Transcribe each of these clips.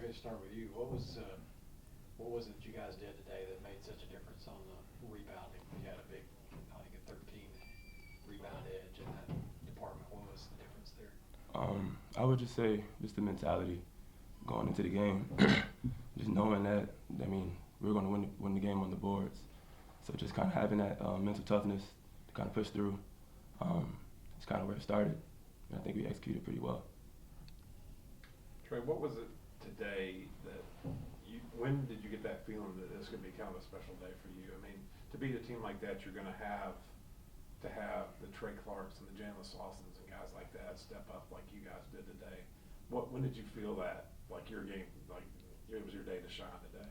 Trey, to start with you, what was it that you guys did today that made such a difference on the rebounding? You had a big, I think a 13 rebound edge in that department. What was the difference there? I would just say just the mentality going into the game, just knowing that, I mean, we were going to win the game on the boards. So just kind of having that mental toughness to kind of push through, it's kind of where it started. And I think we executed pretty well. Trey, what was it today that when did you get that feeling that this could be kind of a special day for you? I mean, to beat a team like that, you're going to have the Trey Clarks and the Jalen Slaussons and guys like that step up like you guys did today. When did you feel that, like your game, like it was your day to shine today?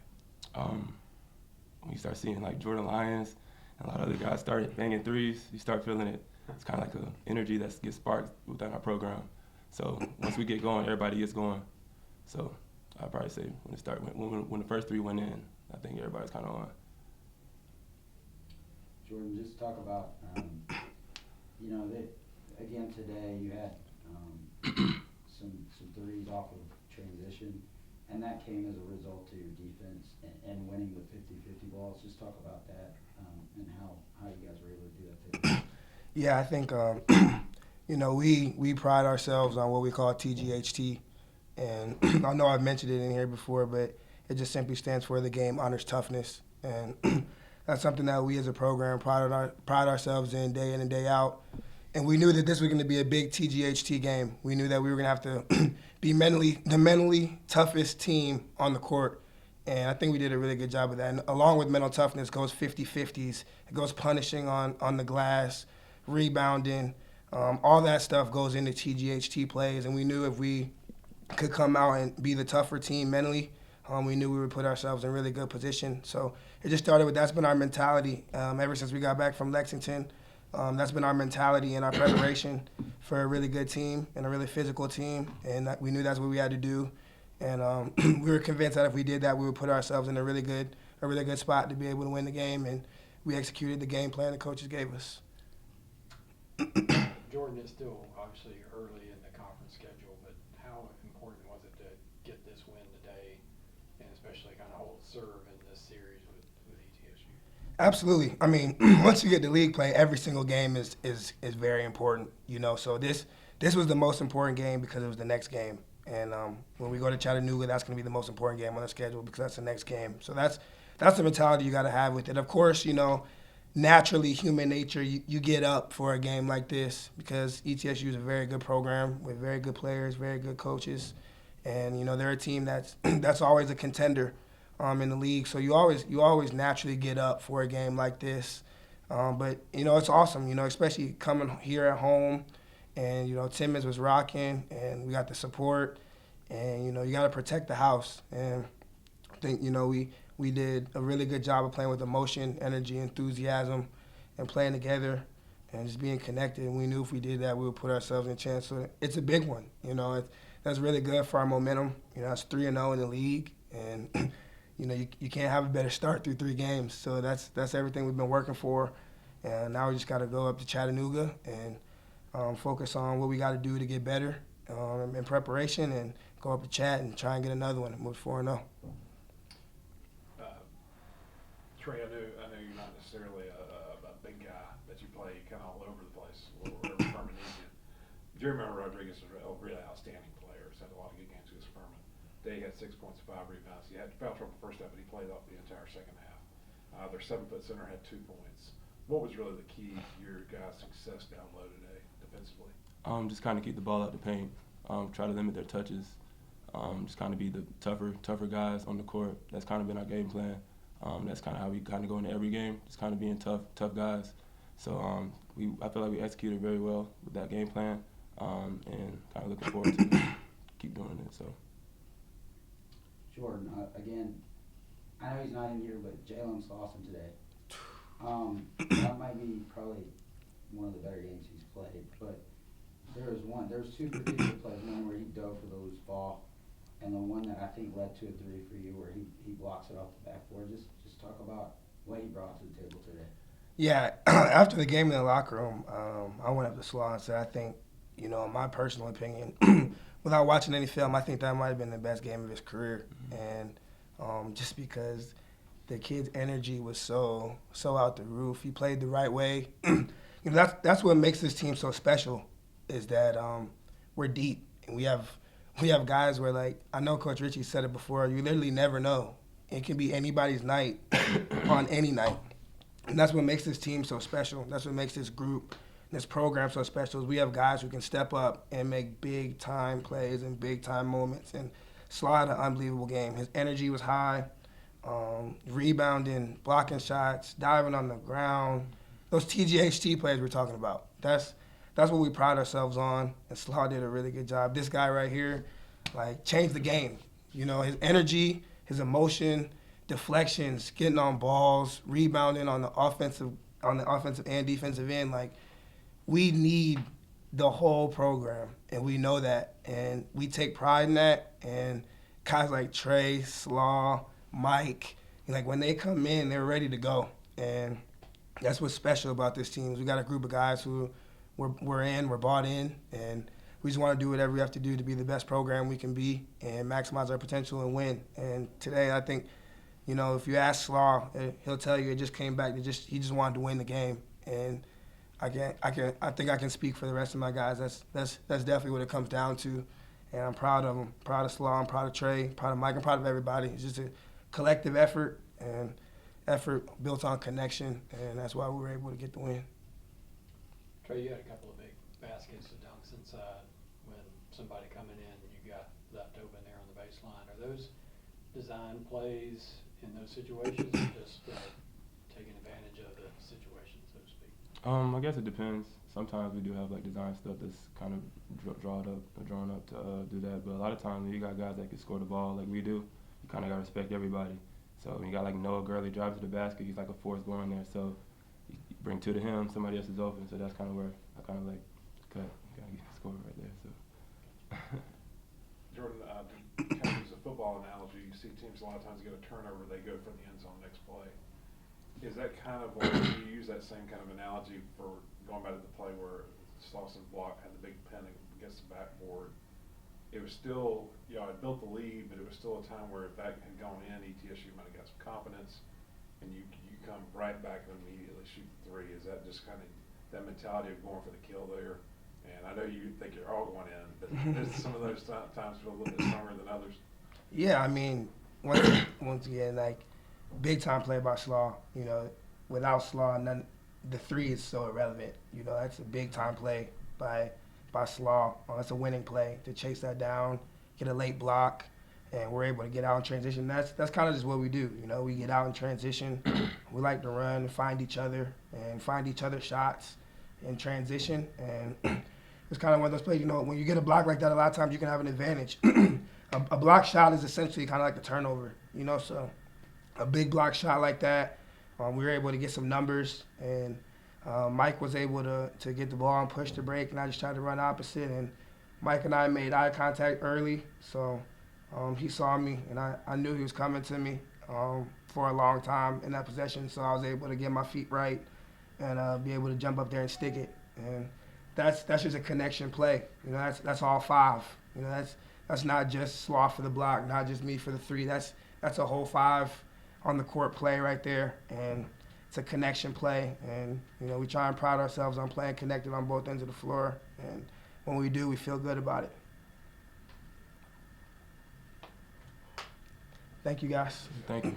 When you start seeing like Jordan Lyons and a lot of other guys start banging threes, you start feeling it. It's kind of like an energy that gets sparked within our program. So once we get going, everybody gets going. So I'd probably say when the first three went in, I think everybody's kind of on. Jordan, just talk about, again today you had some threes off of transition, and that came as a result to your defense and winning with 50-50 balls. Just talk about that and how you guys were able to do that today. Yeah, I think, we pride ourselves on what we call TGHT. And I know I've mentioned it in here before, but it just simply stands for the game honors toughness. And that's something that we as a program pride ourselves in day in and day out. And we knew that this was going to be a big TGHT game. We knew that we were going to have to be the mentally toughest team on the court. And I think we did a really good job of that. And along with mental toughness goes 50-50s. It goes punishing on the glass, rebounding. All that stuff goes into TGHT plays. And we knew if we could come out and be the tougher team mentally, we knew we would put ourselves in really good position. So it just started with that's been our mentality ever since we got back from Lexington. That's been our mentality and our preparation for a really good team and a really physical team, and we knew that's what we had to do. And we were convinced that if we did that, we would put ourselves in a really good spot to be able to win the game, and we executed the game plan the coaches gave us. Jordan, is still obviously early in the conference schedule, but how important was it to get this win today, and especially kind of hold serve in this series with ETSU? Absolutely. I mean, once you get to league play, every single game is very important. So this was the most important game because it was the next game. And when we go to Chattanooga, that's going to be the most important game on the schedule because that's the next game. So that's the mentality you got to have with it. Of course, naturally, human nature, you get up for a game like this because ETSU is a very good program with very good players, very good coaches. And, they're a team that's always a contender in the league. So you always naturally get up for a game like this. But, it's awesome, especially coming here at home. And, Timmons was rocking, and we got the support. And, you got to protect the house. And I think, we did a really good job of playing with emotion, energy, enthusiasm, and playing together and just being connected. And we knew if we did that, we would put ourselves in a chance. So it's a big one. That's really good for our momentum. That's 3-0 in the league. And, you can't have a better start through 3 games. So that's everything we've been working for. And now we just got to go up to Chattanooga and focus on what we got to do to get better in preparation and go up to Chat and try and get another one and move 4-0. Trey, I know you're not necessarily a big guy, but you play kind of all over the place, wherever Furman needs you. Jeremy Rodriguez is a really outstanding player. He's had a lot of good games against Furman. Today he had 6 points, 5 rebounds. He had foul trouble first half, but he played off the entire second half. Their 7-foot center had 2 points. What was really the key to your guys' success down low today, defensively? Just kind of keep the ball out the paint. Try to limit their touches. Just kind of be the tougher guys on the court. That's kind of been our game plan. That's kind of how we kind of go into every game, just kind of being tough guys. So I feel like we executed very well with that game plan, and kind of looking forward to keep doing it. So. Jordan, again, I know he's not in here, but Jalen Slauson today. That might be probably one of the better games he's played, but there's 2 particular plays, one where he dove for the loose ball, and the one that I think led to a 3 for you where he blocks it off the backboard. Just talk about what he brought to the table today. Yeah, after the game in the locker room, I went up to Slaw and said, I think, in my personal opinion, without watching any film, I think that might have been the best game of his career. And just because the kid's energy was so out the roof, he played the right way. You know, that's what makes this team so special, is that we're deep and we have guys where, like, I know Coach Ritchie said it before, you literally never know. It can be anybody's night on any night. And that's what makes this team so special. That's what makes this group, this program so special, is we have guys who can step up and make big-time plays and big-time moments. And Slaw had an unbelievable game. His energy was high, rebounding, blocking shots, diving on the ground. Those TGHT plays we're talking about, that's what we pride ourselves on, and Slaw did a really good job. This guy right here, like, changed the game. You know, his energy, his emotion, deflections, getting on balls, rebounding on the offensive and defensive end. Like, we need the whole program, and we know that, and we take pride in that. And guys like Trey, Slaw, Mike, like, when they come in, they're ready to go. And that's what's special about this team. Is we got a group of guys who we're bought in, and we just want to do whatever we have to do to be the best program we can be and maximize our potential and win. And today, I think, you know, if you ask Slaw, he'll tell you it just came back to he just wanted to win the game. And I think I can speak for the rest of my guys. That's definitely what it comes down to. And I'm proud of them. Proud of Slaw, I'm proud of Trey, proud of Mike, I'm proud of everybody. It's just a collective effort, and effort built on connection, and that's why we were able to get the win. Trey, you had a couple of big baskets to dunks inside when somebody coming in, you got left open there on the baseline. Are those design plays in those situations, or just taking advantage of the situation, so to speak? I guess it depends. Sometimes we do have, like, design stuff that's kind of drawn up to do that. But a lot of times when you got guys that can score the ball like we do, you kind of got to respect everybody. So when you got, like, Noah Gurley drives to the basket, he's like a force going there. So you bring two to him, somebody else is open. So that's kind of where I kind of, like, cut. You got to get the score right there. So. Jordan, to kind of use a football analogy, you see teams a lot of times get a turnover, they go for the end zone next play. Is that kind of like, do you use that same kind of analogy for going back to the play where Slawson's block had the big pin against the backboard? It was still, you know, it built the lead, but it was still a time where if that had gone in, ETSU might have got some confidence, and you come right back and immediately shoot the three. Is that just kind of that mentality of going for the kill there? And I know you think you're all going in, but there's some of those times feel a little bit stronger than others. Yeah, I mean, once again, like, big time play by Slaw. You know, without Slaw, the three is so irrelevant. You know, that's a big time play by Slaw. That's a winning play to chase that down, get a late block, and we're able to get out in transition. That's kind of just what we do. You know, we get out in transition. We like to run and find each other shots in transition. And it's kind of one of those plays, you know, when you get a block like that, a lot of times you can have an advantage. A block shot is essentially kind of like a turnover, you know, so a big block shot like that, we were able to get some numbers, and Mike was able to get the ball and push the break, and I just tried to run opposite, and Mike and I made eye contact early, so he saw me, and I knew he was coming to me for a long time in that possession, so I was able to get my feet right and be able to jump up there and stick it, and that's just a connection play. You know, that's all five. You know, that's not just Slaw for the block, not just me for the three. That's a whole five on the court play right there, and it's a connection play. And you know, we try and pride ourselves on playing connected on both ends of the floor. And when we do, we feel good about it. Thank you, guys. Thank you.